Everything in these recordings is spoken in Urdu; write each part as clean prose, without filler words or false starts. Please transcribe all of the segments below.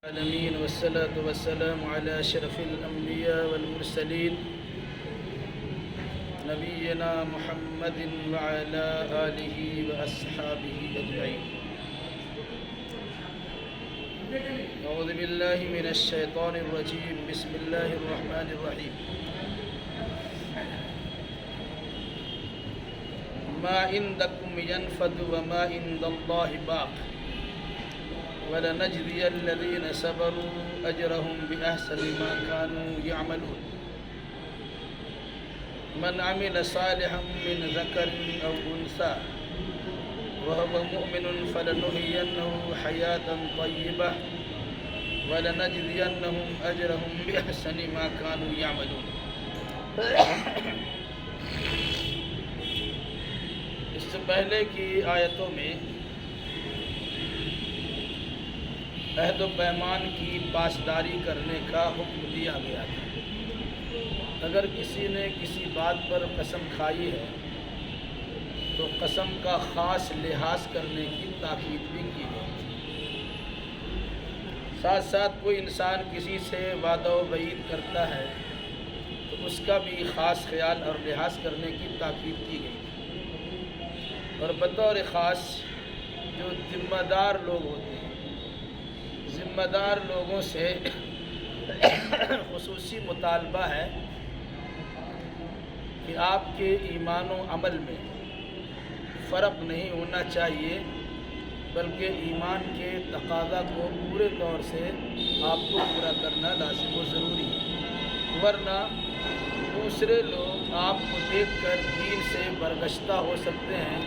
العالمين والصلاة والسلام على أشرف الأنبياء والمرسلين نبينا محمد وعلى آله وأصحابه أجمعين. أعوذ بالله من الشيطان الرجيم. بسم الله الرحمن الرحيم. ما عندكم ينفد وما عند الله باق وَلَنَجْزِيَ الَّذِينَ صَبَرُوا أَجْرَهُمْ بِأَحْسَنِ مَا كَانُوا يَعْمَلُونَ. مَنْ عَمِلَ صَالِحًا مِّنْ ذَكَرٍ أَوْ أُنثَىٰ وَهُوَ مُؤْمِنٌ فَلَنُحْيِيَنَّهُ حَيَاةً طَيِّبَةً وَلَنَجْزِيَنَّهُمْ أَجْرَهُمْ بِأَحْسَنِ مَا كَانُوا يَعْمَلُونَ. اس سے پہلے کی آیتوں میں عہد و پیمان کی پاسداری کرنے کا حکم دیا گیا تھا. اگر کسی نے کسی بات پر قسم کھائی ہے تو قسم کا خاص لحاظ کرنے کی تاکید بھی کی گئی. ساتھ ساتھ کوئی انسان کسی سے وعدہ و وعید کرتا ہے تو اس کا بھی خاص خیال اور لحاظ کرنے کی تاکید کی گئی. اور بطور خاص جو ذمہ دار لوگ ہوتے ہیں، ذمہ دار لوگوں سے خصوصی مطالبہ ہے کہ آپ کے ایمان و عمل میں فرق نہیں ہونا چاہیے، بلکہ ایمان کے تقاضا کو پورے طور سے آپ کو پورا کرنا لازم و ضروری ہے. ورنہ دوسرے لوگ آپ کو دیکھ کر دین سے برگشتہ ہو سکتے ہیں.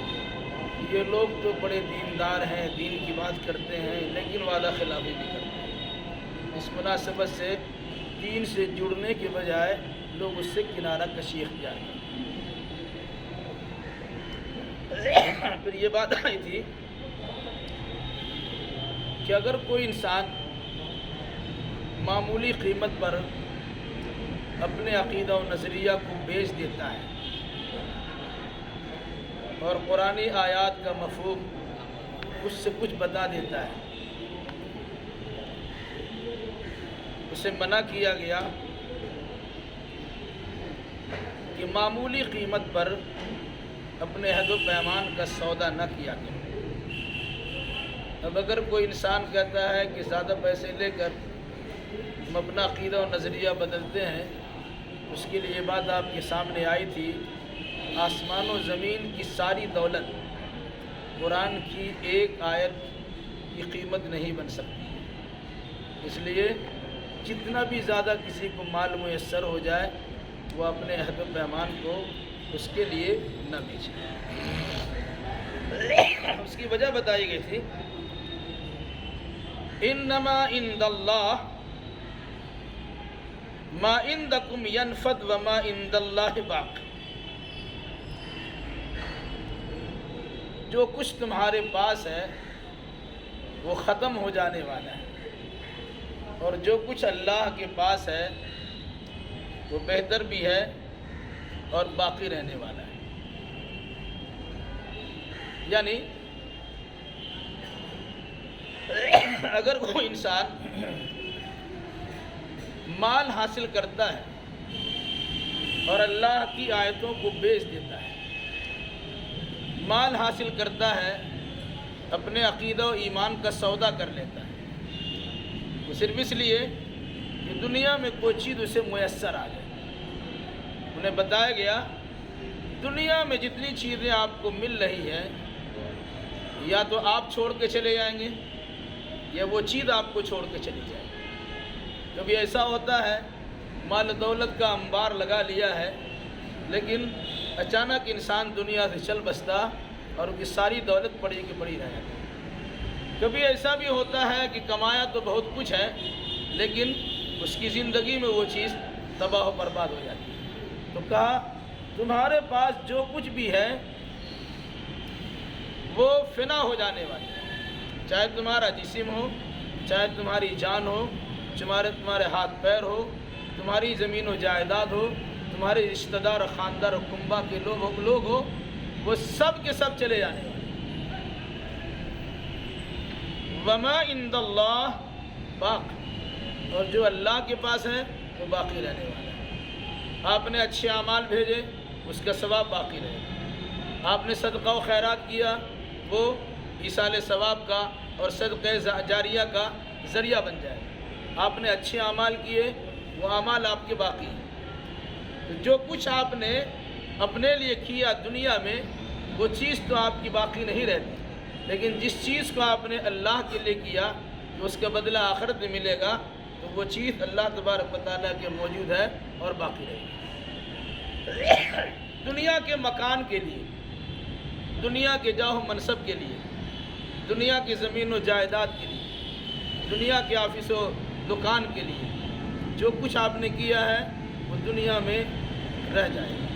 یہ لوگ تو بڑے دیندار ہیں، دین کی بات کرتے ہیں، لیکن وعدہ خلافی بھی کرتے ہیں. اس مناسبت سے دین سے جڑنے کے بجائے لوگ اس سے کنارہ کشی اختیار کرتے ہیں. پھر یہ بات آئی تھی کہ اگر کوئی انسان معمولی قیمت پر اپنے عقیدہ و نظریہ کو بیچ دیتا ہے اور قرآنی آیات کا مفہوم اس سے کچھ بتا دیتا ہے، اسے منع کیا گیا کہ معمولی قیمت پر اپنے عہد و پیمان کا سودا نہ کیا کرے. اب اگر کوئی انسان کہتا ہے کہ زیادہ پیسے لے کر ہم اپنا عقیدہ و نظریہ بدلتے ہیں، اس کے لیے یہ بات آپ کے سامنے آئی تھی. آسمان و زمین کی ساری دولت قرآن کی ایک آیت کی قیمت نہیں بن سکتی. اس لیے جتنا بھی زیادہ کسی کو مال میسر ہو جائے وہ اپنے عہد و پیمان کو اس کے لیے نہ بیچے. اس کی وجہ بتائی گئی تھی، انما عند اللہ ما عندکم ینفد وما عند اللہ باق. جو کچھ تمہارے پاس ہے وہ ختم ہو جانے والا ہے، اور جو کچھ اللہ کے پاس ہے وہ بہتر بھی ہے اور باقی رہنے والا ہے. یعنی اگر کوئی انسان مال حاصل کرتا ہے اور اللہ کی آیتوں کو بیچ دیتا ہے، مال حاصل کرتا ہے، اپنے عقیدہ و ایمان کا سودا کر لیتا ہے، وہ صرف اس لیے کہ دنیا میں کوئی چیز اسے میسر آ جائے. انہیں بتایا گیا دنیا میں جتنی چیزیں آپ کو مل رہی ہیں یا تو آپ چھوڑ کے چلے جائیں گے یا وہ چیز آپ کو چھوڑ کے چلی جائے گی. کبھی ایسا ہوتا ہے مال دولت کا انبار لگا لیا ہے لیکن اچانک انسان دنیا سے چل بستا اور ان کی ساری دولت پڑی کی پڑی رہ جاتی. کبھی ایسا بھی ہوتا ہے کہ کمایا تو بہت کچھ ہے لیکن اس کی زندگی میں وہ چیز تباہ و برباد ہو جاتی ہے. تو کہا تمہارے پاس جو کچھ بھی ہے وہ فنا ہو جانے والی ہے، چاہے تمہارا جسم ہو، چاہے تمہاری جان ہو، تمہارے ہاتھ پیر ہو، تمہاری زمین و جائیداد ہو، تمہارے رشتہ دار اور خاندار اور کنبہ کے لوگ ہو، وہ سب کے سب چلے جانے والے. وما عند اللہ باق. اور جو اللہ کے پاس ہے وہ باقی رہنے والا ہے۔ آپ نے اچھے اعمال بھیجے، اس کا ثواب باقی رہے گا۔ آپ نے صدقہ و خیرات کیا، وہ ایصال ثواب کا اور صدقہ جاریہ کا ذریعہ بن جائے گا۔ آپ نے اچھے اعمال کیے، وہ اعمال آپ کے باقی ہیں۔ تو جو کچھ آپ نے اپنے لیے کیا دنیا میں، وہ چیز تو آپ کی باقی نہیں رہتی، لیکن جس چیز کو آپ نے اللہ کے لیے کیا تو اس کا بدلہ آخرت میں ملے گا، تو وہ چیز اللہ تبارک و تعالیٰ کے موجود ہے اور باقی رہے گی۔ دنیا کے مکان کے لیے، دنیا کے جاہ و منصب کے لیے، دنیا کی زمین و جائیداد کے لیے، دنیا کے آفس و دکان کے لیے جو کچھ آپ نے کیا ہے وہ دنیا میں رہ جائے گا،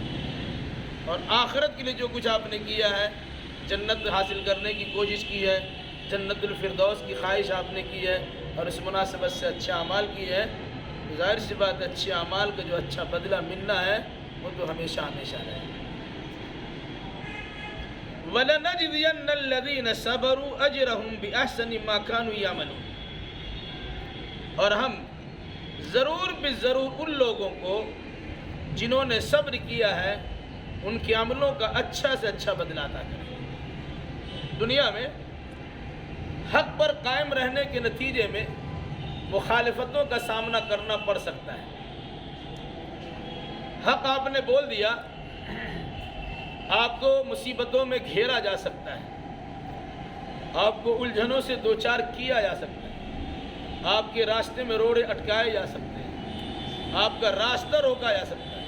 اور آخرت کے لیے جو کچھ آپ نے کیا ہے، جنت حاصل کرنے کی کوشش کی ہے، جنت الفردوس کی خواہش آپ نے کی ہے، اور اس مناسبت سے اچھے اعمال کیے ہیں، تو ظاہر سی بات ہے اچھے اعمال کا جو اچھا بدلہ ملنا ہے وہ تو ہمیشہ ہمیشہ رہے گا۔ وَلَنَجْزِيَنَّ الَّذِينَ صَبَرُوا أَجْرَهُمْ بِأَحْسَنِ مَا كَانُوا يَعْمَلُونَ، اور ہم ضرور بضرور ان لوگوں کو جنہوں نے صبر کیا ہے ان کے عملوں کا اچھا سے اچھا بدلہ عطا کریں گے۔ دنیا میں حق پر قائم رہنے کے نتیجے میں مخالفتوں کا سامنا کرنا پڑ سکتا ہے۔ حق آپ نے بول دیا، آپ کو مصیبتوں میں گھیرا جا سکتا ہے، آپ کو الجھنوں سے دوچار کیا جا سکتا ہے، آپ کے راستے میں روڑے اٹکائے جا سکتے ہیں، آپ کا راستہ روکا جا سکتا ہے۔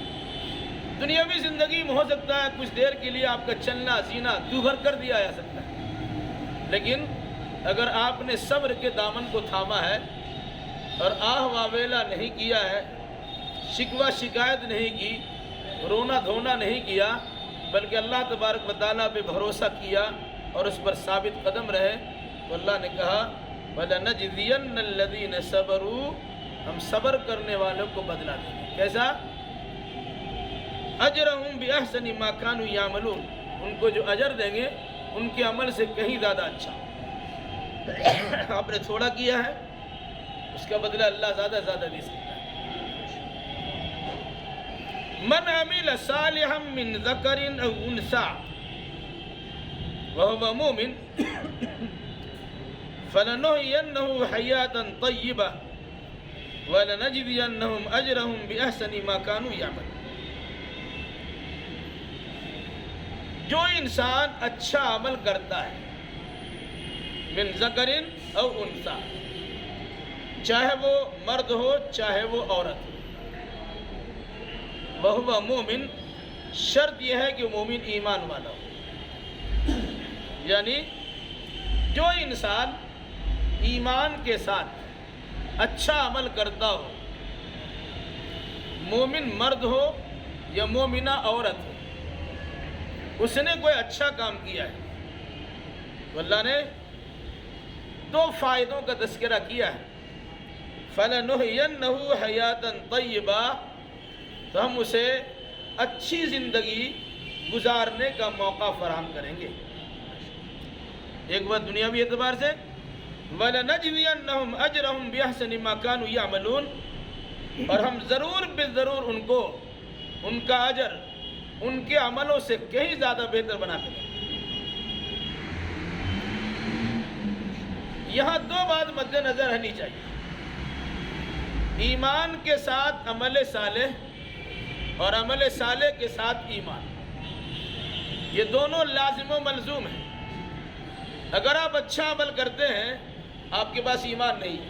دنیاوی زندگی میں ہو سکتا ہے کچھ دیر کے لیے آپ کا چلنا زینا دوبھر کر دیا جا سکتا ہے، لیکن اگر آپ نے صبر کے دامن کو تھاما ہے اور آہ واویلا نہیں کیا ہے، شکوہ شکایت نہیں کی، رونا دھونا نہیں کیا، بلکہ اللہ تبارک و تعالیٰ پہ بھروسہ کیا اور اس پر ثابت قدم رہے، تو اللہ نے کہا وَلَنَجْزِيَنَّ الَّذِينَ صَبَرُوا، ہم صبر کرنے والوں کو بدلہ دیں گے۔ کیسا؟ أَجْرَهُمْ بِأَحْسَنِ مَا كَانُوا يَعْمَلُونَ، ان کو جو اجر دیں گے ان کے عمل سے کہیں زیادہ اچھا۔ آپ نے تھوڑا کیا ہے، اس کا بدلہ اللہ زیادہ زیادہ دے سکتا ہے۔ من عمل صالحا من ذکر او انثى وهو مؤمن فلنحيينه حياة طيبة ولنجزينهم اجرهم باحسن ما كانوا يعملون۔ جو انسان اچھا عمل کرتا ہے، من ذکر او انثى، چاہے وہ مرد ہو چاہے وہ عورت ہو، وَهُوَ مُؤْمِن، شرط یہ ہے کہ مومن ایمان والا ہو، یعنی جو انسان ایمان کے ساتھ اچھا عمل کرتا ہو، مومن مرد ہو یا مومنہ عورت ہو، اس نے کوئی اچھا کام کیا ہے، تو اللہ نے دو فائدوں کا تذکرہ کیا ہے۔ فَلَنُحْيِيَنَّهُ حَيَاةً طَيِّبَةً، تو ہم اسے اچھی زندگی گزارنے کا موقع فراہم کریں گے۔ ایک بات دنیاوی اعتبار سے، وَلَنَجْزِيَنَّهُمْ أَجْرَهُمْ بِأَحْسَنِ مَا كَانُوا يَعْمَلُونَ، اور ہم ضرور بضرور ان کو ان کا اجر ان کے عملوں سے کہیں زیادہ بہتر بنا کے دیں گے۔ یہاں دو بات مد نظر رہنی چاہیے، ایمان کے ساتھ عمل صالح اور عمل صالح کے ساتھ ایمان، یہ دونوں لازم و ملزوم ہیں۔ اگر آپ اچھا عمل کرتے ہیں، آپ کے پاس ایمان نہیں ہے،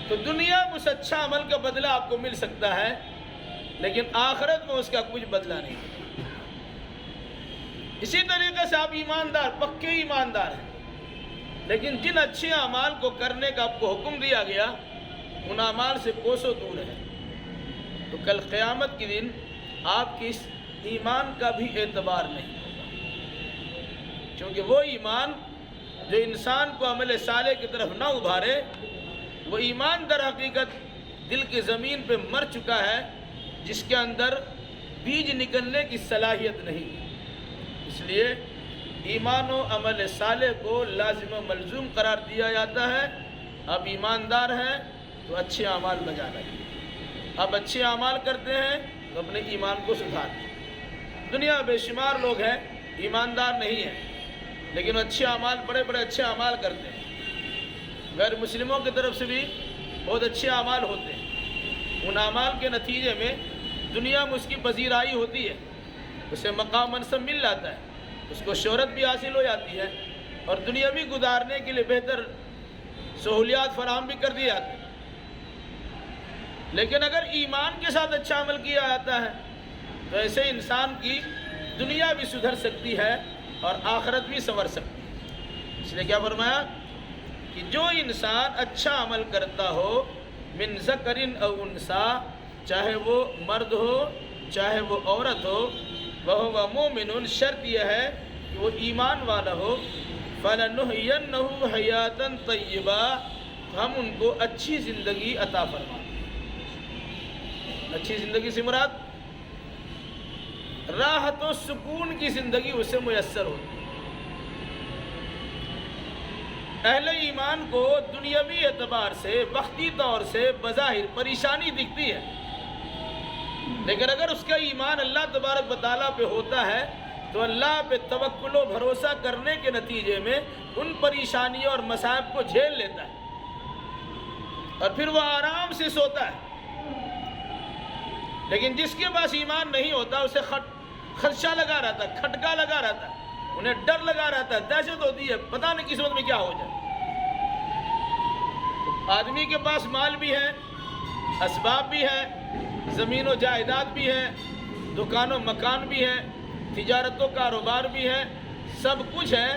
تو دنیا میں اس اچھا عمل کا بدلہ آپ کو مل سکتا ہے، لیکن آخرت میں اس کا کچھ بدلہ نہیں ہے۔ اسی طریقے سے آپ ایماندار، پکے ایماندار ہیں، لیکن جن اچھے اعمال کو کرنے کا آپ کو حکم دیا گیا ان اعمال سے کوسوں دور ہے، تو کل قیامت کے دن آپ کی اس ایمان کا بھی اعتبار نہیں ہوگا، کیونکہ وہ ایمان جو انسان کو عمل صالح کی طرف نہ ابھارے، وہ ایمان در حقیقت دل کی زمین پہ مر چکا ہے، جس کے اندر بیج نکلنے کی صلاحیت نہیں ہے۔ اس لیے ایمان و عمل صالح کو لازم و ملزوم قرار دیا جاتا ہے، آپ ایماندار ہیں تو اچھے اعمال بجا لائیں، آپ اچھے اعمال کرتے ہیں تو اپنے ایمان کو سدھار لیں۔ دنیا میں بے شمار لوگ ہیں ایماندار نہیں ہیں، لیکن اچھے اعمال، بڑے بڑے اچھے اعمال کرتے ہیں۔ غیر مسلموں کی طرف سے بھی بہت اچھے اعمال ہوتے ہیں، ان اعمال کے نتیجے میں دنیا میں اس کی پذیرائی ہوتی ہے، اسے مقام منصب مل جاتا ہے، اس کو شہرت بھی حاصل ہو جاتی ہے، اور دنیاوی گزارنے کے لیے بہتر سہولیات فراہم بھی کر دی جاتی ہیں۔ لیکن اگر ایمان کے ساتھ اچھا عمل کیا جاتا ہے تو ایسے انسان کی دنیا بھی سدھر سکتی ہے اور آخرت بھی سنور سکتی ہے۔ اس لیے کیا فرمایا کہ جو انسان اچھا عمل کرتا ہو، من ذکر او انثی، چاہے وہ مرد ہو چاہے وہ عورت ہو، وہو مومن، شرط یہ ہے کہ وہ ایمان والا ہو، فَلَنُحْيَنَّهُ حَيَاتًا طَيِّبَةً، ہم ان کو اچھی زندگی عطا فرمائیں۔ اچھی زندگی سے مراد راحت و سکون کی زندگی اسے میسر ہوتی ہے۔ اہل ایمان کو دنیاوی اعتبار سے، وقتی طور سے بظاہر پریشانی دکھتی ہے، لیکن اگر اس کا ایمان اللہ تبارک و تعالیٰ پہ ہوتا ہے تو اللہ پہ توکل و بھروسہ کرنے کے نتیجے میں ان پریشانیوں اور مصائب کو جھیل لیتا ہے، اور پھر وہ آرام سے سوتا ہے۔ لیکن جس کے پاس ایمان نہیں ہوتا اسے خدشہ لگا رہتا ہے، کھٹکا لگا رہتا ہے، انہیں ڈر لگا رہتا ہے، دہشت ہوتی ہے، پتہ نہیں قسمت میں کیا ہو جائے۔ آدمی کے پاس مال بھی ہے، اسباب بھی ہے، زمین و جائیداد بھی ہے، دکان و مکان بھی ہے، تجارت و کاروبار بھی ہے، سب کچھ ہے،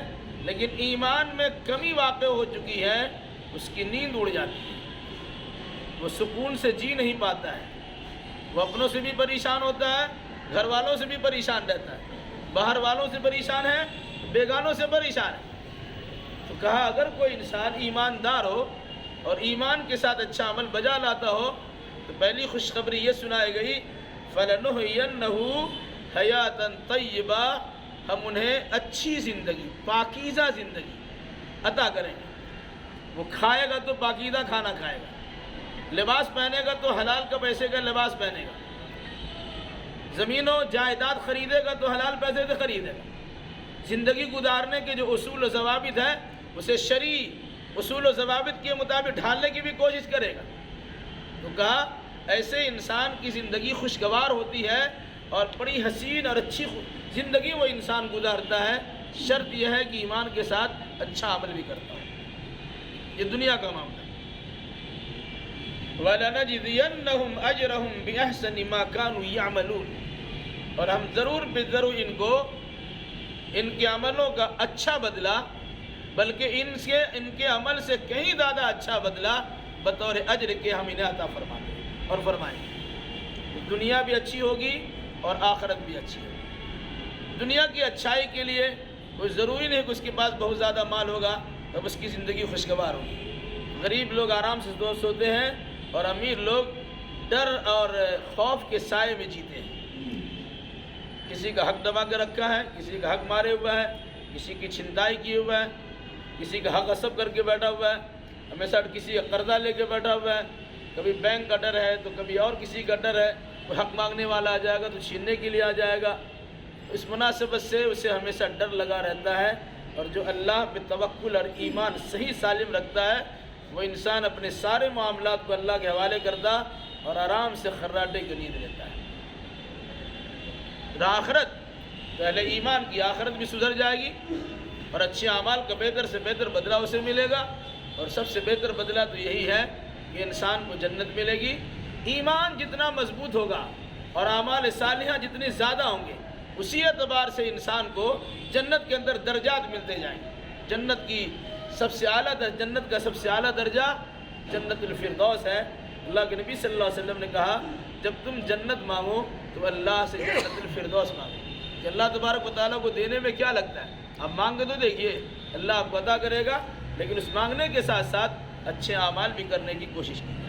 لیکن ایمان میں کمی واقع ہو چکی ہے، اس کی نیند اڑ جاتی ہے، وہ سکون سے جی نہیں پاتا ہے، وہ اپنوں سے بھی پریشان ہوتا ہے، گھر والوں سے بھی پریشان رہتا ہے، باہر والوں سے پریشان ہے، بیگانوں سے پریشان ہے۔ تو کہا اگر کوئی انسان ایماندار ہو اور ایمان کے ساتھ اچھا عمل بجا لاتا ہو تو پہلی خوشخبری یہ سنائی گئی، فَلَنُحْيَنَّهُ حَيَاتًا طَيِّبَةً، ہم انہیں اچھی زندگی، پاکیزہ زندگی عطا کریں گے۔ وہ کھائے گا تو پاکیزہ کھانا کھائے گا، لباس پہنے گا تو حلال کا پیسے کا لباس پہنے گا، زمین و جائیداد خریدے گا تو حلال پیسے سے خریدے گا، زندگی گزارنے کے جو اصول و ضوابط ہیں اسے شرعی اصول و ضوابط کے مطابق ڈھالنے کی بھی کوشش کرے گا۔ تو کہا ایسے انسان کی زندگی خوشگوار ہوتی ہے اور بڑی حسین اور اچھی زندگی وہ انسان گزارتا ہے، شرط یہ ہے کہ ایمان کے ساتھ اچھا عمل بھی کرتا ہو۔ یہ دنیا کا معاملہ ہے۔ وَلَنَجْزِيَنَّهُمْ أَجْرَهُمْ بِأَحْسَنِ مَا كَانُوا يَعْمَلُونَ، اور ہم ضرور بے ضرور ان کو ان کے عملوں کا اچھا بدلہ، بلکہ ان کے عمل سے کہیں زیادہ اچھا بدلہ بطور اجر کے ہم انہیں عطا فرمائیں گے۔ دنیا بھی اچھی ہوگی اور آخرت بھی اچھی ہوگی۔ دنیا کی اچھائی کے لیے کوئی ضروری نہیں کہ اس کے پاس بہت زیادہ مال ہوگا تب اس کی زندگی خوشگوار ہوگی۔ غریب لوگ آرام سے سوتے ہیں اور امیر لوگ ڈر اور خوف کے سائے میں جیتے ہیں۔ کسی کا حق دبا کے رکھا ہے، کسی کا حق مارے ہوا ہے، کسی کی چھنتائی کیے ہوا ہے، کسی کا حق غصب کر کے بیٹھا ہوا ہے، ہمیشہ کسی کا قرضہ لے کے بیٹھا ہوا ہے، کبھی بینک کا ڈر ہے تو کبھی اور کسی کا ڈر ہے، کوئی حق مانگنے والا آ جائے گا تو چھیننے کے لیے آ جائے گا۔ اس مناسبت سے اسے ہمیشہ ڈر لگا رہتا ہے، اور جو اللہ پہ توکل اور ایمان صحیح سالم رکھتا ہے وہ انسان اپنے سارے معاملات کو اللہ کے حوالے کرتا اور آرام سے خراٹے کی نیند لیتا ہے۔ آخرت، پہلے ایمان کی آخرت بھی سدھر جائے گی اور اچھے اعمال کا بہتر سے بہتر بدلہ اسے ملے گا، اور سب سے بہتر بدلہ تو یہی ہے کہ انسان کو جنت ملے گی۔ ایمان جتنا مضبوط ہوگا اور اعمال صالحہ جتنے زیادہ ہوں گے اسی اعتبار سے انسان کو جنت کے اندر درجات ملتے جائیں گے۔ جنت کا سب سے اعلیٰ درجہ جنت الفردوس ہے۔ اللہ کے نبی صلی اللہ علیہ وسلم نے کہا جب تم جنت مانگو تو اللہ سے جنت الفردوس مانگو، کہ اللہ تبارک و تعالیٰ کو دینے میں کیا لگتا ہے، آپ مانگے تو دیکھیے اللہ آپ کو عطا کرے گا، لیکن اس مانگنے کے ساتھ ساتھ اچھے اعمال بھی کرنے کی کوشش کیجیے۔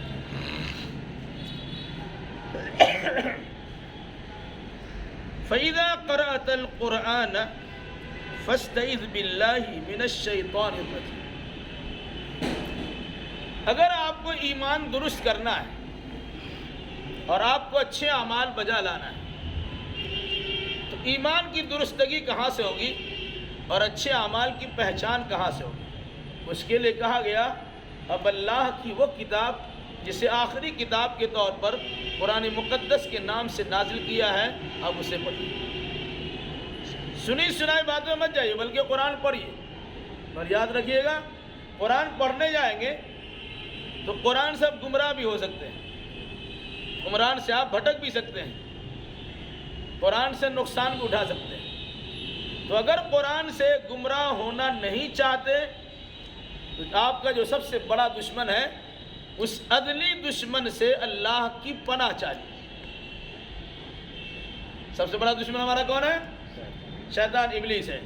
فَإِذَا قَرَأْتَ الْقُرْآنَ فَاسْتَعِذْ بِاللَّهِ مِنَ الشَّيْطَانِ الرَّجِيمِ۔ اگر آپ کو ایمان درست کرنا ہے اور آپ کو اچھے اعمال بجا لانا ہے تو ایمان کی درستگی کہاں سے ہوگی اور اچھے اعمال کی پہچان کہاں سے ہوگی؟ اس کے لیے کہا گیا اب اللہ کی وہ کتاب جسے آخری کتاب کے طور پر قرآن مقدس کے نام سے نازل کیا ہے، اب اسے پڑھیے۔ سنی سنائی باتیں مت جائیے بلکہ قرآن پڑھیے۔ اور یاد رکھیے گا، قرآن پڑھنے جائیں گے تو قرآن سے آپ گمراہ بھی ہو سکتے ہیں، قرآن سے آپ بھٹک بھی سکتے ہیں، قرآن سے نقصان بھی اٹھا سکتے ہیں۔ تو اگر قرآن سے گمراہ ہونا نہیں چاہتے تو آپ کا جو سب سے بڑا دشمن ہے، اس عدلی دشمن سے اللہ کی پناہ چاہیے۔ سب سے بڑا دشمن ہمارا کون ہے؟ شیطان، ابلیس ہے۔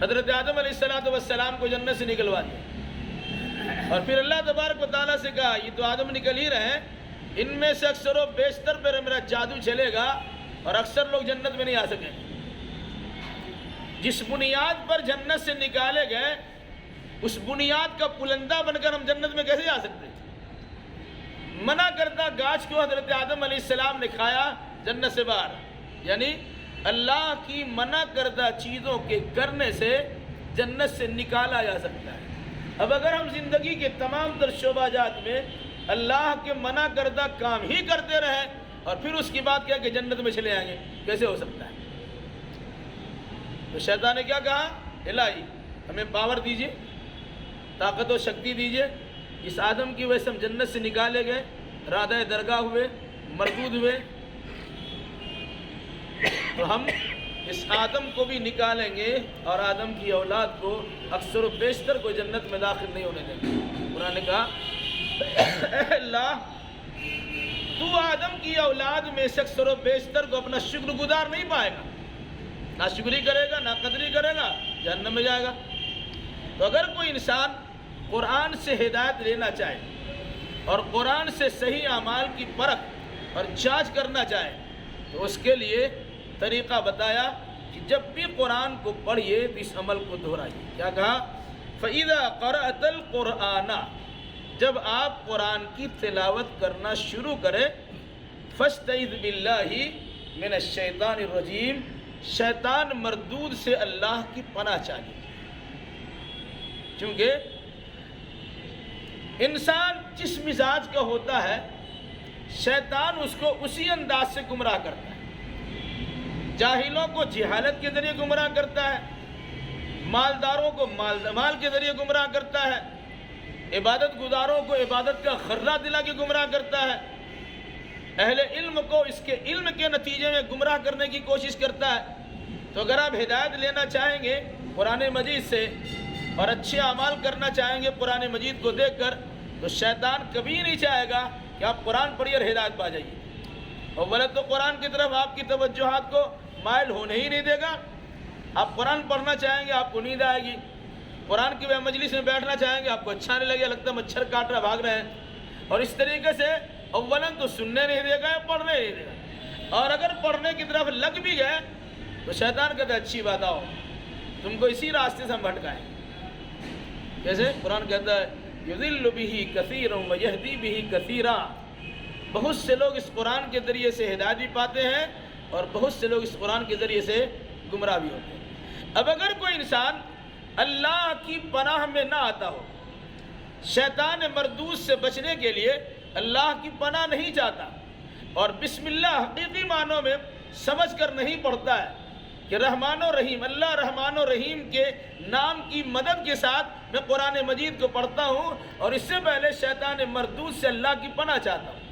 حضرت آدم علیہ السلام کو جنت سے نکلوا دیا اور پھر اللہ تبارک و تعالیٰ سے کہا یہ تو آدم نکل ہی رہے ہیں، ان میں سے اکثر و بیشتر پر میرا جادو چلے گا اور اکثر لوگ جنت میں نہیں آ سکیں۔ جس بنیاد پر جنت سے نکالے گئے اس بنیاد کا پلندہ بن کر ہم جنت میں کیسے جا سکتے ہیں؟ منع کردہ گاچھ کو حضرت آدم علیہ السلام نے کھایا جنت سے باہر، یعنی اللہ کی منع کردہ چیزوں کے کرنے سے جنت سے نکالا جا سکتا ہے۔ اب اگر ہم زندگی کے تمام تر شعبہ جات میں اللہ کے منع کردہ کام ہی کرتے رہے اور پھر اس کی بات کیا کہ جنت میں چلے آئیں گے، کیسے ہو سکتا ہے؟ تو شیطان نے کیا کہا؟ الہی ہمیں پاور دیجئے، طاقت و شکتی دیجئے، اس آدم کی وجہ سے ہم جنت سے نکالے گئے، رادہ درگاہ ہوئے، مردود ہوئے، تو ہم اس آدم کو بھی نکالیں گے اور آدم کی اولاد کو اکثر و بیشتر کو جنت میں داخل نہیں ہونے دیں گے۔ قرآن نے کہا اے اللہ تو آدم کی اولاد میں سے اکثر و بیشتر کو اپنا شکر گزار نہیں پائے گا، نہ شکری کرے گا، نہ قدری کرے گا، جہنم میں جائے گا۔ تو اگر کوئی انسان قرآن سے ہدایت لینا چاہے اور قرآن سے صحیح اعمال کی پرکھ اور جانچ کرنا چاہے تو اس کے لیے طریقہ بتایا کہ جب بھی قرآن کو پڑھیے تو اس عمل کو دہرائیے۔ کیا کہا؟ فَإِذَا قَرَأْتَ الْقُرْآنَ، جب آپ قرآن کی تلاوت کرنا شروع کریں، فَاسْتَعِذْ بِاللَّهِ مِنَ الشَّيْطَانِ الرَّجِيمِ، شیطان مردود سے اللہ کی پناہ چاہیے۔ کیونکہ انسان جس مزاج کا ہوتا ہے شیطان اس کو اسی انداز سے گمراہ کرتا ہے۔ جاہلوں کو جہالت کے ذریعے گمراہ کرتا ہے، مالداروں کو مال کے ذریعے گمراہ کرتا ہے، عبادت گزاروں کو عبادت کا خرہ دلا کے گمراہ کرتا ہے، اہل علم کو اس کے علم کے نتیجے میں گمراہ کرنے کی کوشش کرتا ہے۔ تو اگر آپ ہدایت لینا چاہیں گے قرآن مجید سے اور اچھے اعمال کرنا چاہیں گے قرآن مجید کو دیکھ کر، تو شیطان کبھی نہیں چاہے گا کہ آپ قرآن پڑھیے اور ہدایت پا جائیے۔ اولا تو قرآن کی طرف آپ کی توجہات کو مائل ہونے ہی نہیں دے گا۔ آپ قرآن پڑھنا چاہیں گے آپ کو نیند آئے گی، قرآن کی مجلس میں بیٹھنا چاہیں گے آپ کو اچھا نہیں لگے، لگتا ہے مچھر کاٹ رہا بھاگ رہے ہیں، اور اس طریقے سے اولا تو سننے نہیں دے گا یا پڑھنے نہیں دے گا، اور اگر پڑھنے کی طرف لگ بھی گئے تو شیطان کہتا ہے اچھی بات آؤ تم کو اسی راستے سے ہم بھٹکائیں۔ جیسے قرآن کہتا ہے یضل بہ کثیرا ویہدی بہ کثیرا، بہت سے لوگ اس قرآن کے ذریعے سے ہدایت بھی پاتے ہیں اور بہت سے لوگ اس قرآن کے ذریعے سے گمراہ بھی ہوتے ہیں۔ اب اگر کوئی انسان اللہ کی پناہ میں نہ آتا ہو، شیطان مردود سے بچنے کے لیے اللہ کی پناہ نہیں چاہتا اور بسم اللہ حقیقی معنوں میں سمجھ کر نہیں پڑھتا ہے کہ رحمان و رحیم، اللہ رحمان و رحیم کے نام کی مدد کے ساتھ میں قرآن مجید کو پڑھتا ہوں اور اس سے پہلے شیطان مردود سے اللہ کی پناہ چاہتا ہوں۔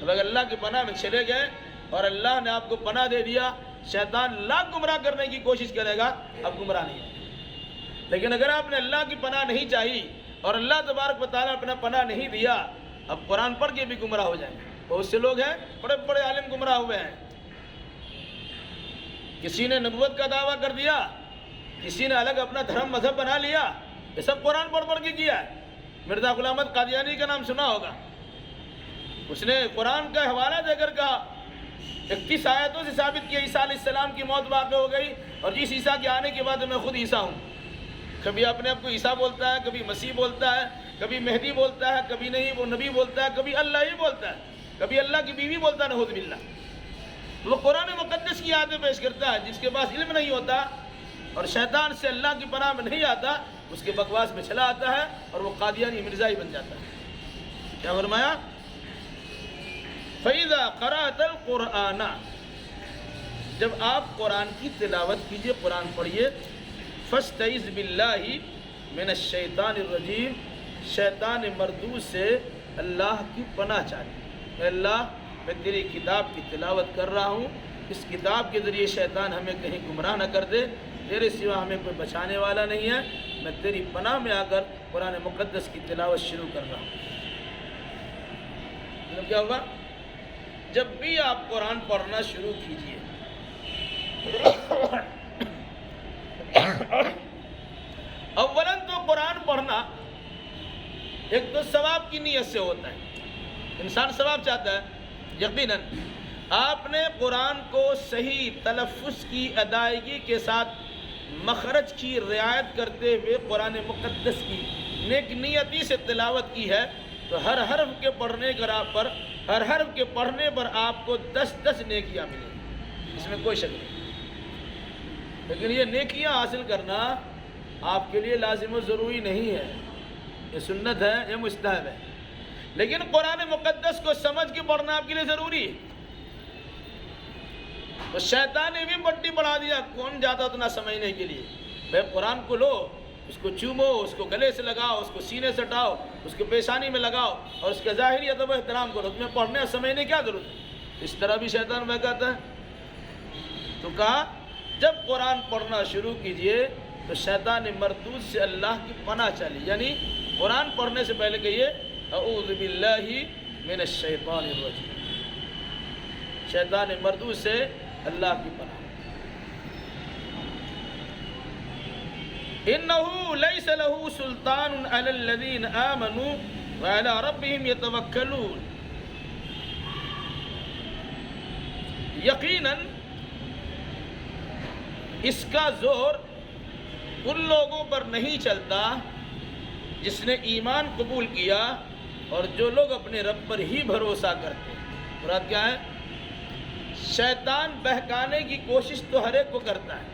اب اگر اللہ کی پناہ میں چلے گئے اور اللہ نے آپ کو پناہ دے دیا، شیطان لاکھ گمراہ کرنے کی کوشش کرے گا، اب گمراہ نہیں ہے۔ لیکن اگر آپ نے اللہ کی پناہ نہیں چاہی اور اللہ تبارک و تعالیٰ اپنا پناہ نہیں دیا، اب قرآن پڑھ کے بھی گمراہ ہو جائیں گے۔ بہت سے لوگ ہیں بڑے بڑے عالم گمراہ ہوئے ہیں، کسی نے نبوت کا دعویٰ کر دیا، کسی نے الگ اپنا دھرم مذہب بنا لیا، یہ سب قرآن پڑھ کے کیا ہے۔ مرزا غلام احمد قادیانی کا نام سنا ہوگا، اس نے قرآن کا حوالہ دے کر کہا 21 آیتوں سے ثابت کیا عیسیٰ علیہ السلام کی موت واقع ہو گئی اور جس عیسیٰ کے آنے کے بعد میں خود عیسیٰ ہوں۔ کبھی اپنے آپ کو عیسیٰ بولتا ہے، کبھی مسیح بولتا ہے، کبھی مہدی بولتا ہے، کبھی نہیں وہ نبی بولتا ہے، کبھی اللہ ہی بولتا ہے، کبھی اللہ کی بیوی بولتا ہے، نعوذ باللہ۔ وہ قرآن مقدس کی آیتیں پیش کرتا ہے، جس کے پاس علم نہیں ہوتا اور شیطان سے اللہ کی پناہ میں نہیں آتا، اس کے بکواس میں چلا آتا ہے اور وہ قادیانی مرزائی بن جاتا ہے۔ کیا فرمایا؟ فَإِذَا قَرَأْتَ الْقُرْآنَ، جب آپ قرآن کی تلاوت کیجئے، قرآن پڑھیے، فَاسْتَعِذْ بِاللَّهِ مِنَ الشَّيْطَانِ الرَّجِيمِ، شیطان مردود سے اللہ کی پناہ چاہیے۔ اے اللہ، میں تیری کتاب کی تلاوت کر رہا ہوں، اس کتاب کے ذریعے شیطان ہمیں کہیں گمراہ نہ کر دے، تیرے سوا ہمیں کوئی بچانے والا نہیں ہے، میں تیری پناہ میں آ کر قرآن مقدس کی تلاوت شروع کر رہا ہوں۔ مطلب کیا ہوگا؟ جب بھی آپ قرآن پڑھنا شروع کیجئے، اولاً تو قرآن پڑھنا ایک تو ثواب کی نیت سے ہوتا ہے، انسان ثواب چاہتا ہے۔ یقیناً آپ نے قرآن کو صحیح تلفظ کی ادائیگی کے ساتھ مخرج کی رعایت کرتے ہوئے قرآن مقدس کی نیک نیتی سے تلاوت کی ہے تو ہر حرف کے پڑھنے پر آپ کو 10 نیکیاں ملیں گی، اس میں کوئی شک نہیں۔ لیکن یہ نیکیاں حاصل کرنا آپ کے لیے لازم و ضروری نہیں ہے، یہ سنت ہے، یہ مستحب ہے۔ لیکن قرآن مقدس کو سمجھ کے پڑھنا آپ کے لیے ضروری ہے۔ تو شیطان نے بھی پٹی بڑھا دیا، کون جاتا اتنا سمجھنے کے لیے؟ بھائی قرآن کو لو، اس کو چومو، اس کو گلے سے لگاؤ، اس کو سینے سے اٹھاؤ، اس کو پیشانی میں لگاؤ اور اس کے ظاہری ادب و احترام کرو، تمہیں پڑھنے اور سمجھنے کیا ضرورت ہے؟ اس طرح بھی شیطان بہکاتا ہے۔ تو کہا جب قرآن پڑھنا شروع کیجئے تو شیطان مردود سے اللہ کی پناہ چاہیے، یعنی قرآن پڑھنے سے پہلے کہیے اعوذ باللہ من الشیطان الرجیم، شیطان مردود سے اللہ کی پناہ۔ انہ لیس لہ سلطان علی الذین آمنوا وعلی ربہم یتوکلون، یقیناً اس کا زور ان لوگوں پر نہیں چلتا جس نے ایمان قبول کیا اور جو لوگ اپنے رب پر ہی بھروسہ کرتے ہیں۔ مراد کیا ہے؟ شیطان بہکانے کی کوشش تو ہر ایک کو کرتا ہے،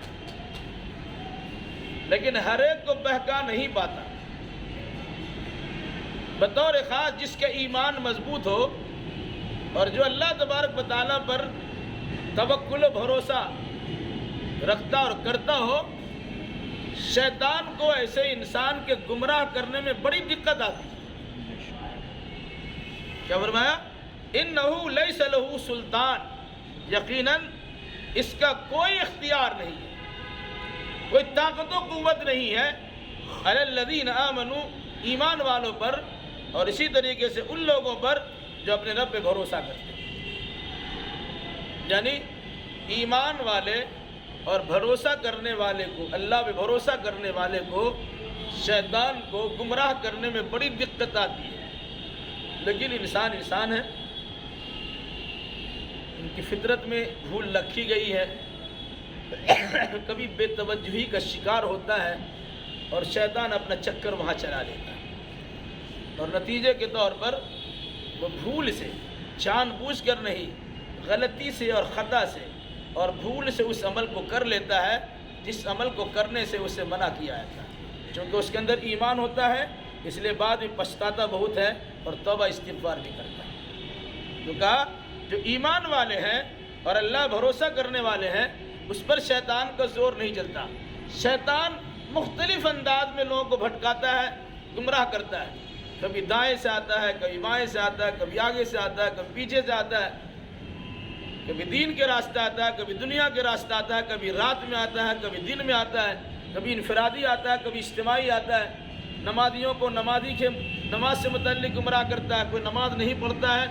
لیکن ہر ایک کو بہکا نہیں پاتا۔ بطور خاص جس کا ایمان مضبوط ہو اور جو اللہ تبارک و تعالیٰ پر توکل و بھروسہ رکھتا اور کرتا ہو، شیطان کو ایسے انسان کے گمراہ کرنے میں بڑی دقت آتی ہے۔ کیا فرمایا؟ انہ لیس لہ سلطان، یقیناً اس کا کوئی اختیار نہیں ہے، کوئی طاقت و قوت نہیں ہے علی الذین آمنوا، ایمان والوں پر، اور اسی طریقے سے ان لوگوں پر جو اپنے رب پہ بھروسہ کرتے ہیں۔ یعنی ایمان والے اور بھروسہ کرنے والے کو، اللہ پہ بھروسہ کرنے والے کو شیطان کو گمراہ کرنے میں بڑی دقت آتی ہے، لیکن انسان ہے، ان کی فطرت میں بھول رکھی گئی ہے، کبھی بے توجہی کا شکار ہوتا ہے اور شیطان اپنا چکر وہاں چلا لیتا ہے، اور نتیجے کے طور پر وہ بھول سے، جان بوجھ کر نہیں، غلطی سے اور خطا سے اور بھول سے اس عمل کو کر لیتا ہے جس عمل کو کرنے سے اسے منع کیا جاتا ہے۔ چونکہ اس کے اندر ایمان ہوتا ہے، اس لیے بعد میں پچھتاتا بہت ہے اور توبہ استغفار بھی کرتا ہے۔ تو کہا جو ایمان والے ہیں اور اللہ بھروسہ کرنے والے ہیں اس پر شیطان کا زور نہیں چلتا۔ شیطان مختلف انداز میں لوگوں کو بھٹکاتا ہے، گمراہ کرتا ہے، کبھی دائیں سے آتا ہے، کبھی بائیں سے آتا ہے، کبھی آگے سے آتا ہے، کبھی پیچھے سے آتا ہے، کبھی دین کے راستے آتا ہے، کبھی دنیا کے راستے آتا ہے، کبھی رات میں آتا ہے، کبھی دن میں آتا ہے، کبھی انفرادی آتا ہے، کبھی اجتماعی آتا ہے۔ نمازیوں کو نماز سے متعلق گمراہ کرتا ہے، کوئی نماز نہیں پڑھتا ہے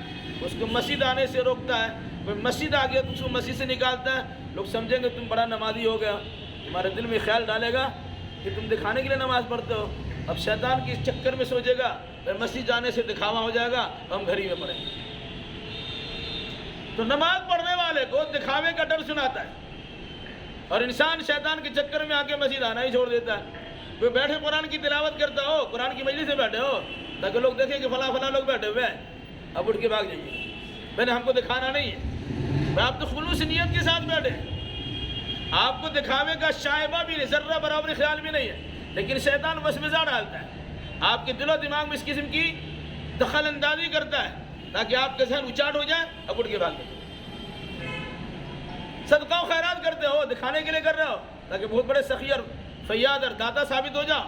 اس کو مسجد آنے سے روکتا ہے، کوئی مسجد آ گیا تو اس کو مسجد سے نکالتا ہے، لوگ سمجھیں گے تم بڑا نمازی ہو گیا، تمہارے دل میں خیال ڈالے گا کہ تم دکھانے کے لیے نماز پڑھتے ہو۔ اب شیطان کے اس چکر میں سوچے گا مسجد جانے سے دکھاوا ہو جائے گا تو ہم گھر ہی میں پڑھیں گے۔ تو نماز پڑھنے والے کو دکھاوے کا ڈر سناتا ہے اور انسان شیطان کے چکر میں آ کے مسجد آنا ہی چھوڑ دیتا ہے۔ کوئی بیٹھے قرآن کی تلاوت کرتا ہو، قرآن کی مجلس سے بیٹھے ہو، تاکہ لوگ دیکھیں کہ فلاں فلاں لوگ بیٹھے ہوئے ہیں، اب اٹھ کے بھاگ جائیے. میں نے ہم کو دکھانا نہیں ہے. میں آپ تو خلوص نیت کے ساتھ بیٹھے ہیں. آپ کو دکھاوے کا شائبہ بھی نہیں، ذرہ برابر خیال بھی نہیں ہے، لیکن شیطان وسوسہ ڈالتا ہے، آپ کے دل و دماغ میں اس قسم کی دخل اندازی کرتا ہے تاکہ آپ کا ذہن اچاٹ ہو جائے، اب اٹھ کے بھاگ جائیے. صدقہ و خیرات کرتے ہو، دکھانے کے لیے کر رہے ہو تاکہ بہت بڑے سخی اور فیاض اور داتا ثابت ہو جاؤ.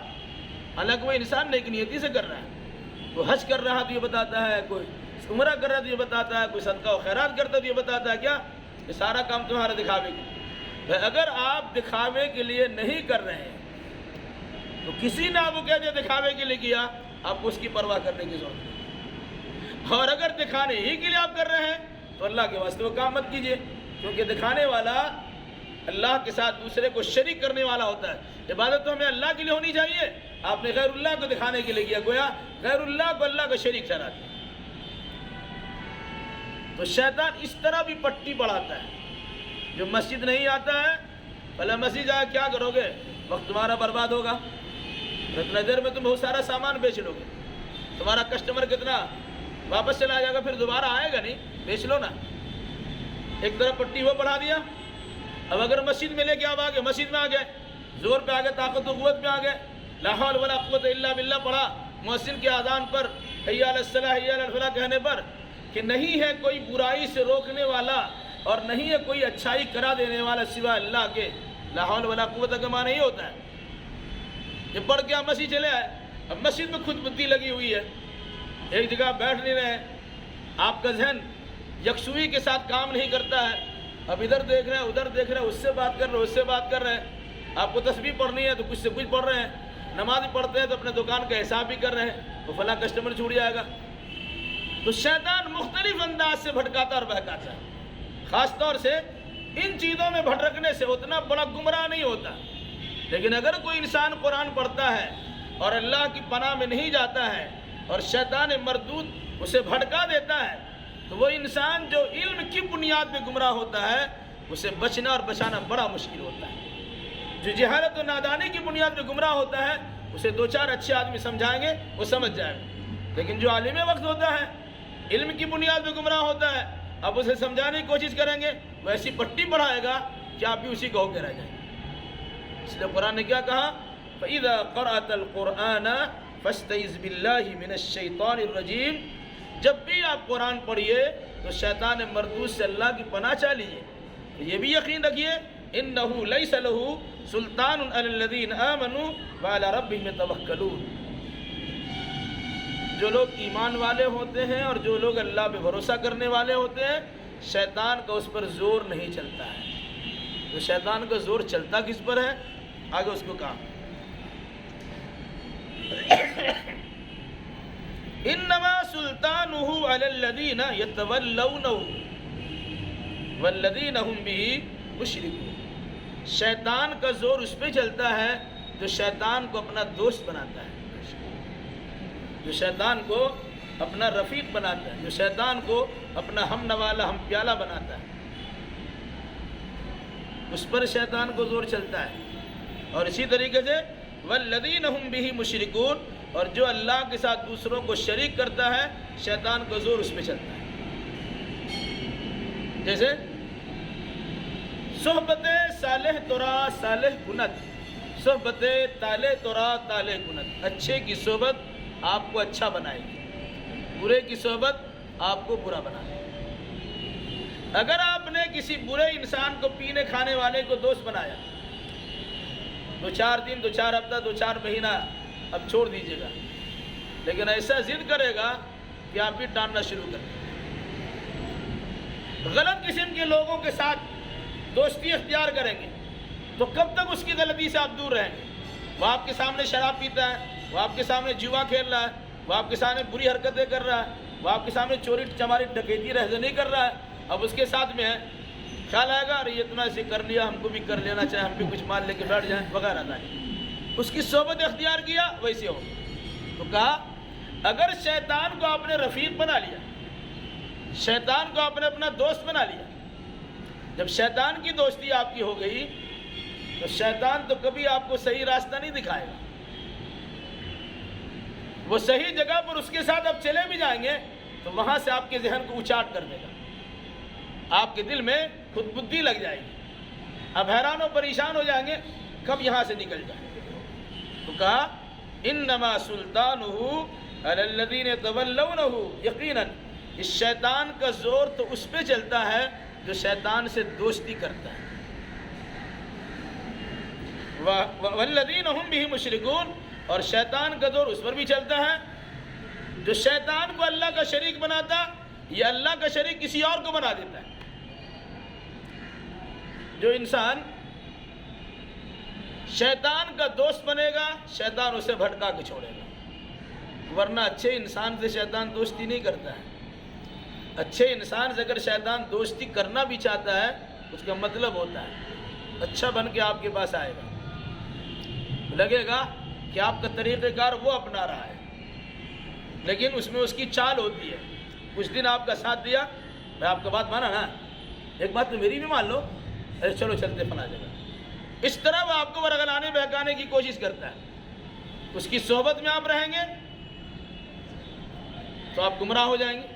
حالانکہ وہ انسان نیک نیتی سے کر رہا ہے. کوئی حج کر رہا تو یہ بتاتا ہے، کوئی عمرہ کر رہا ہے تو یہ بتاتا ہے، کوئی صدقہ و خیرات کرتا ہے تو یہ بتاتا ہے. کیا یہ سارا کام تمہارا دکھاوے کے لیے؟ اگر آپ دکھاوے کے لیے نہیں کر رہے ہیں تو کسی نے آپ کو کہہ دیا دکھاوے کے لیے کیا، آپ کو اس کی پرواہ کرنے کی ضرورت نہیں. اور اگر دکھانے ہی کے لیے آپ کر رہے ہیں تو اللہ کے واسطے وہ کام مت کیجیے، کیونکہ دکھانے والا اللہ کے ساتھ دوسرے کو شریک کرنے والا ہوتا ہے. عبادت تو ہمیں اللہ کے لیے ہونی چاہیے. آپ نے غیر اللہ کو دکھانے کے لیے کیا، گویا غیر اللہ کو اللہ کا شریک ٹھہرا دیا. تو شیطان اس طرح بھی پٹی بڑھاتا ہے. جو مسجد نہیں آتا ہے، بھلا مسجد جا کیا کرو گے؟ وقت تمہارا برباد ہوگا. اتنا دیر میں تم بہت سارا سامان بیچ لو گے، تمہارا کسٹمر کتنا واپس چلا جائے گا، پھر دوبارہ آئے گا نہیں. بیچ لو نا. ایک طرف پٹی وہ بڑھا دیا. اب اگر مسجد میں لے کے آپ آگے، مسجد میں آ گئے، زور پہ آ گئے، طاقت و قوت میں آ گئے، لا حول ولا قوت الا باللہ پڑھا، مؤذن کے اذان پر حی علی الصلاۃ حی علی الفلاح کہنے پر کہ نہیں ہے کوئی برائی سے روکنے والا اور نہیں ہے کوئی اچھائی کرا دینے والا سوائے اللہ کے. لا حول ولا قوت کا معنی نہیں ہوتا ہے. یہ پڑھ کے آپ مسجد چلے آئے، اب مسجد میں خود بدی لگی ہوئی ہے، ایک جگہ بیٹھ نہیں رہے، آپ کا ذہن یکسوئی کے ساتھ کام نہیں کرتا ہے. اب ادھر دیکھ رہے ہیں، ادھر دیکھ رہے ہیں، اس سے بات کر رہے ہیں، اس سے بات کر رہے ہیں. آپ کو تسبیح پڑھنی ہے تو کچھ سے کچھ پڑھ رہے ہیں، نماز پڑھتے ہیں تو اپنے دکان کا حساب بھی کر رہے ہیں، تو فلاں کسٹمر چھوٹ جائے گا. تو شیطان مختلف انداز سے بھٹکاتا اور بہکاتا ہے. خاص طور سے ان چیزوں میں بھٹکنے سے اتنا بڑا گمراہ نہیں ہوتا. لیکن اگر کوئی انسان قرآن پڑھتا ہے اور اللہ کی پناہ میں نہیں جاتا ہے اور شیطان مردود اسے بھٹکا دیتا ہے، تو وہ انسان جو علم کی بنیاد پہ گمراہ ہوتا ہے، اسے بچنا اور بچانا بڑا مشکل ہوتا ہے. جو جہالت و نادانی کی بنیاد پہ گمراہ ہوتا ہے، اسے دو چار اچھے آدمی سمجھائیں گے وہ سمجھ جائے گا. لیکن جو عالم وقت ہوتا ہے، علم کی بنیاد پہ گمراہ ہوتا ہے، اب اسے سمجھانے کی کوشش کریں گے، وہ ایسی پٹی بڑھائے گا کہ آپ بھی اسی کو ہو کے رہ جائیں گے. اس لیے قرآن نے کیا کہا؟ فَإِذَا قَرَأْتَ الْقُرْآنَ فَاسْتَعِذْ بِاللَّهِ مِنَ الشَّيْطَانِ الرَّجِيمِ. جب بھی آپ قرآن پڑھیے تو شیطان مردود سے اللہ کی پناہ چاہ لیجیے. یہ بھی یقین رکھیے إِنَّهُ لَيْسَ لَهُ سُلْطَانٌ عَلَى الَّذِينَ آمَنُوا وَعَلَى رَبِّهِمْ يَتَوَكَّلُونَ. جو لوگ ایمان والے ہوتے ہیں اور جو لوگ اللہ پہ بھروسہ کرنے والے ہوتے ہیں، شیطان کا اس پر زور نہیں چلتا ہے. تو شیطان کا زور چلتا کس پر ہے؟ آگے اس کو کہا انما سلطانہ علی الذین یتولونہ والذین هم به مشرکون. شیطان کا زور اس پہ چلتا ہے جو شیطان کو اپنا دوست بناتا ہے، جو شیطان کو اپنا رفیق بناتا ہے، جو شیطان کو اپنا ہم نوالا ہم پیالہ بناتا ہے، اس پر شیطان کو زور چلتا ہے. اور اسی طریقے سے والذین هم به مشرکون، اور جو اللہ کے ساتھ دوسروں کو شریک کرتا ہے، شیطان کا زور اس پہ چلتا ہے. جیسے صحبت صالح ترا صالح کنت، صحبت طالع ترا طالع کنت. اچھے کی صحبت آپ کو اچھا بنائے گی، برے کی صحبت آپ کو برا بنائے گی. اگر آپ نے کسی برے انسان کو پینے کھانے والے کو دوست بنایا، 2-4 دن 2-4 ہفتہ 2-4 مہینہ اب چھوڑ دیجیے گا، لیکن ایسا ضد کرے گا کہ آپ بھی ٹاننا شروع کر دیں. غلط قسم کے لوگوں کے ساتھ دوستی اختیار کریں گے تو کب تک اس کی غلطی سے آپ دور رہیں گے؟ وہ آپ کے سامنے شراب پیتا ہے، وہ آپ کے سامنے جوا کھیل رہا ہے، وہ آپ کے سامنے بری حرکتیں کر رہا ہے، وہ آپ کے سامنے چوری چماری ڈکیتی رہزنی کر رہا ہے. اب اس کے ساتھ میں ہے، خیال آئے گا ارے یہ تمہیں ایسے کر لیا، ہم کو بھی کر لینا چاہے، ہم بھی کچھ مال لے کے بیٹھ جائیں وغیرہ. اس کی صحبت اختیار کیا ویسے ہو. تو کہا اگر شیطان کو آپ نے رفیق بنا لیا، شیطان کو آپ نے اپنا دوست بنا لیا، جب شیطان کی دوستی آپ کی ہو گئی تو شیطان تو کبھی آپ کو صحیح راستہ نہیں دکھائے گا. وہ صحیح جگہ پر اس کے ساتھ اب چلے بھی جائیں گے تو وہاں سے آپ کے ذہن کو اچاٹ کر دے گا، آپ کے دل میں خود بدی لگ جائے گی، اب حیران و پریشان ہو جائیں گے کب یہاں سے نکل جائیں۔ تو کہا انما سلطانہ علی الذین یتولونہ، یقیناً اس شیطان کا زور تو اس پہ چلتا ہے جو شیطان سے دوستی کرتا ہے، والذین ہم بہ مشرکون، اور شیطان کا زور اس پر بھی چلتا ہے جو شیطان کو اللہ کا شریک بناتا یا اللہ کا شریک کسی اور کو بنا دیتا ہے۔ جو انسان شیطان کا دوست بنے گا شیطان اسے بھٹکا کے چھوڑے گا، ورنہ اچھے انسان سے شیطان دوستی نہیں کرتا ہے۔ اچھے انسان سے اگر شیطان دوستی کرنا بھی چاہتا ہے اس کا مطلب ہوتا ہے اچھا بن کے آپ کے پاس آئے گا، لگے گا کہ آپ کا طریقہ کار وہ اپنا رہا ہے، لیکن اس میں اس کی چال ہوتی ہے۔ کچھ دن آپ کا ساتھ دیا، میں آپ کا بات مانا نا، ایک بات تو میری بھی مان لو، ارے چلو چلتے فلاں جگہ، اس طرح وہ آپ کو ورغلانے بہکانے کی کوشش کرتا ہے۔ اس کی صحبت میں آپ رہیں گے تو آپ گمراہ ہو جائیں گے۔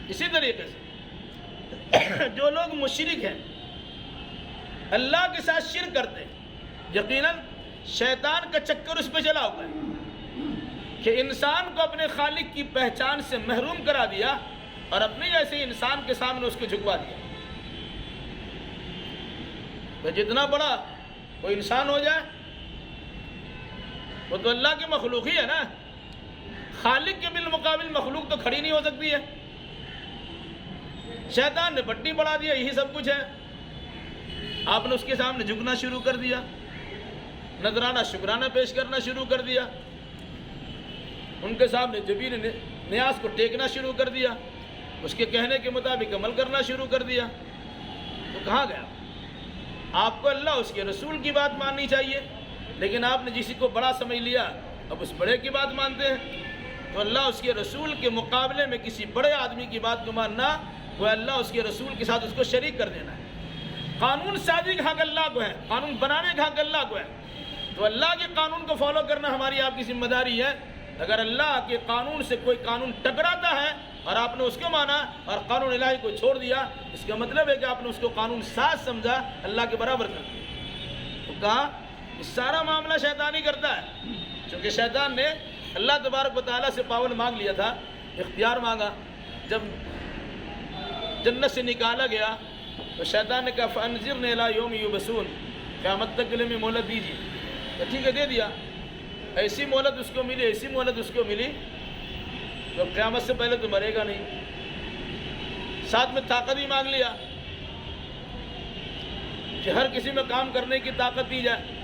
اسی طریقے سے جو لوگ مشرک ہیں، اللہ کے ساتھ شرک کرتے ہیں، یقیناً شیطان کا چکر اس پہ چلا ہوا ہے کہ انسان کو اپنے خالق کی پہچان سے محروم کرا دیا اور اپنے جیسے انسان کے سامنے اس کو جھکوا دیا۔ تو جتنا بڑا کوئی انسان ہو جائے وہ تو اللہ کی مخلوق ہی ہے نا، خالق کے بالمقابل مخلوق تو کھڑی نہیں ہو سکتی ہے۔ شیطان نے پٹی بڑھا دیا، یہی سب کچھ ہے، آپ نے اس کے سامنے جھکنا شروع کر دیا، نذرانہ شکرانہ پیش کرنا شروع کر دیا، ان کے سامنے جبین نیاز کو ٹیکنا شروع کر دیا، اس کے کہنے کے مطابق عمل کرنا شروع کر دیا، تو کہاں گیا؟ آپ کو اللہ اس کے رسول کی بات ماننی چاہیے، لیکن آپ نے جسی کو بڑا سمجھ لیا اب اس بڑے کی بات مانتے ہیں۔ تو اللہ اس کے رسول کے مقابلے میں کسی بڑے آدمی کی بات کو ماننا وہ اللہ اس کے رسول کے ساتھ اس کو شریک کر دینا ہے۔ قانون سازی کا حق اللہ کو ہے، قانون بنانے کا حق اللہ کو ہے، تو اللہ کے قانون کو فالو کرنا ہماری آپ کی ذمہ داری ہے۔ اگر اللہ کے قانون سے کوئی قانون ٹکراتا ہے اور آپ نے اس کو مانا اور قانون الہی کو چھوڑ دیا، اس کا مطلب ہے کہ آپ نے اس کو قانون ساز سمجھا، اللہ کے برابر کر دیا۔ تو کہا یہ سارا معاملہ شیطان ہی کرتا ہے، چونکہ شیطان نے اللہ تبارک و تعالیٰ سے پاون مانگ لیا تھا، اختیار مانگا، جب جنت سے نکالا گیا تو شیطان نے کہا فَأَنذِرْنِي إِلَىٰ يَوْمِ يُبْعَثُونَ، قیامت تک کے لیے میں مہلت دیجیے، تو ٹھیک ہے دے دیا۔ ایسی مہلت اس کو ملی، ایسی مہلت اس کو ملی تو قیامت سے پہلے تو مرے گا نہیں، ساتھ میں طاقت بھی مانگ لیا کہ ہر کسی میں کام کرنے کی طاقت دی جائے۔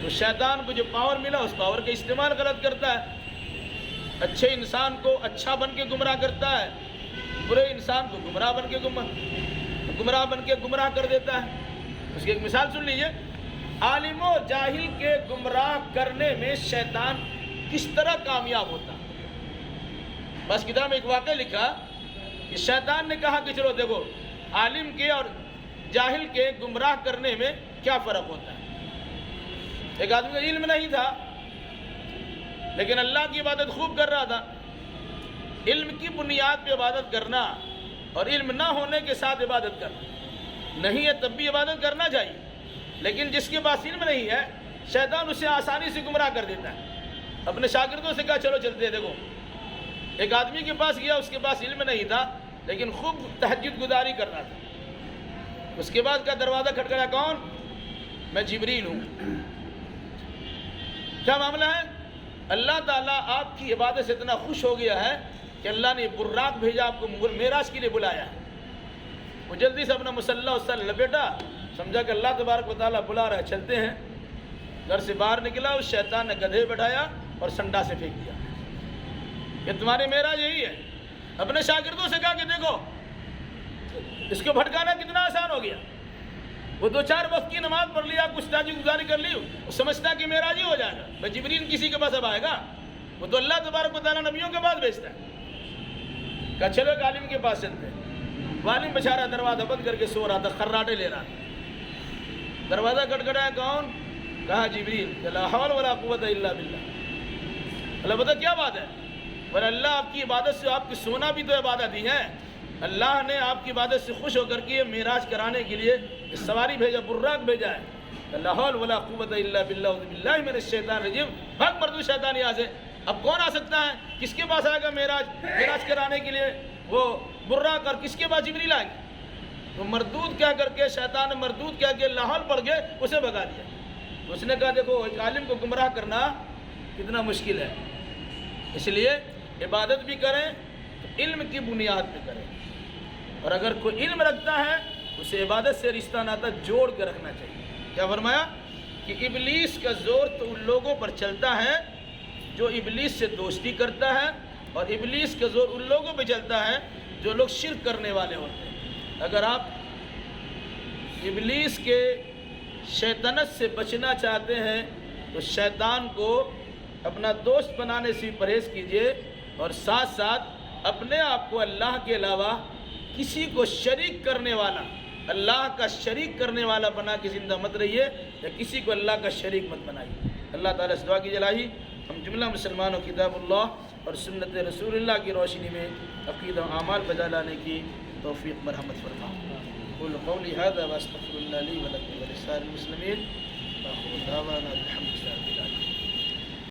تو شیطان کو جو پاور ملا اس پاور کا استعمال غلط کرتا ہے، اچھے انسان کو اچھا بن کے گمراہ کرتا ہے، برے انسان کو گمراہ بن کے گمراہ کر دیتا ہے۔ اس کی ایک مثال سن لیجئے، عالم و جاہل کے گمراہ کرنے میں شیطان کس طرح کامیاب ہوتا۔ بس کتاب میں ایک واقعہ لکھا کہ شیطان نے کہا کہ چلو دیکھو عالم کے اور جاہل کے گمراہ کرنے میں کیا فرق ہوتا ہے۔ ایک آدمی کا علم نہیں تھا لیکن اللہ کی عبادت خوب کر رہا تھا۔ علم کی بنیاد پہ عبادت کرنا اور علم نہ ہونے کے ساتھ عبادت کرنا نہیں ہے، تب بھی عبادت کرنا چاہیے، لیکن جس کے پاس علم نہیں ہے شیطان اسے آسانی سے گمراہ کر دیتا ہے۔ اپنے شاگردوں سے کہا چلو چلتے ہیں، دیکھو ایک آدمی کے پاس گیا، اس کے پاس علم نہیں تھا لیکن خوب تہجد گزاری کر رہا تھا۔ اس کے بعد کا دروازہ کھٹکھٹایا، کون؟ میں جبریل ہوں۔ کیا معاملہ ہے؟ اللہ تعالیٰ آپ کی عبادت سے اتنا خوش ہو گیا ہے کہ اللہ نے براق بھیجا، آپ کو معراج کے لیے بلایا ہے۔ وہ جلدی سے اپنا مسلح اس سے لپیٹا، سمجھا کہ اللہ تبارک و تعالیٰ بلا رہا ہے، چلتے ہیں۔ گھر سے باہر نکلا، اس شیطان نے گدھے بٹھایا اور سنڈا سے پھینک دیا کہ تمہارے معراج یہی ہے۔ اپنے شاگردوں سے کہا کہ دیکھو اس کو بھٹکانا کتنا آسان ہو گیا، وہ 2-4 وقت کی نماز پڑھ لیا، کچھ تہجد گزاری کر لی، وہ سمجھتا کہ معراج ہی ہو جائے گا، بس جبریل کسی کے پاس اب آئے گا، وہ تو اللہ تبارک و تعالیٰ نبیوں کے پاس بھیجتا ہے۔ کہا چلو ایک عالم کے پاس چلتے ہیں۔ وہ عالم بیچارہ دروازہ بند کر کے سو رہا تھا، خراٹے لے رہا تھا۔ دروازہ کھٹکھٹایا، کون؟ کہا جبریل۔ لا حول ولا قوت الا باللہ، اللہ بتا کیا بات ہے؟ پر اللہ آپ کی عبادت سے، آپ کی سونا بھی تو عبادت ہی ہے. اللہ نے آپ کی عبادت سے خوش ہو کر کے معراج کرانے کے لیے سواری بھیجا، براق بھیجا ہے. لا حول ولا قوت الا باللہ باللہ من الشیطان الرجیم. بھاگ مردود شیطان یہاں سے. اب کون آ سکتا ہے؟ کس کے پاس آئے گا معراج کرانے کے لیے وہ براق، اور کس کے پاس جبریل آئے گا؟ تو مردود کیا کر کے، شیطان مردود کیا کہ لاحول پڑ گئے، اسے بگا دیا. اس نے کہا دیکھو ایک عالم کو گمراہ کرنا کتنا مشکل ہے. اس لیے عبادت بھی کریں تو علم کی بنیاد پہ کریں، اور اگر کوئی علم رکھتا ہے اسے عبادت سے رشتہ ناتا جوڑ کے رکھنا چاہیے. کیا فرمایا کہ ابلیس کا زور تو ان لوگوں پر چلتا ہے جو ابلیس سے دوستی کرتا ہے، اور ابلیس کا زور ان لوگوں پہ چلتا ہے جو لوگ شرک کرنے والے ہوتے ہیں. اگر آپ ابلیس کے شیطنت سے بچنا چاہتے ہیں تو شیطان کو اپنا دوست بنانے سے پرہیز کیجیے، اور ساتھ ساتھ اپنے آپ کو اللہ کے علاوہ کسی کو شریک کرنے والا، اللہ کا شریک کرنے والا بنا کے زندہ مت رہیے، یا کسی کو اللہ کا شریک مت بنائیے. اللہ تعالیٰ سے دعا کیجیے الہی ہم جملہ مسلمانوں کتاب اللہ اور سنت رسول اللہ کی روشنی میں عقیدہ و اعمال بجا لانے کی توفیق مرحمت فرما. قول قولی هذا واستغفر الله لي ولكم ولسائر المسلمين. وآخر دعوانا الحمد لله.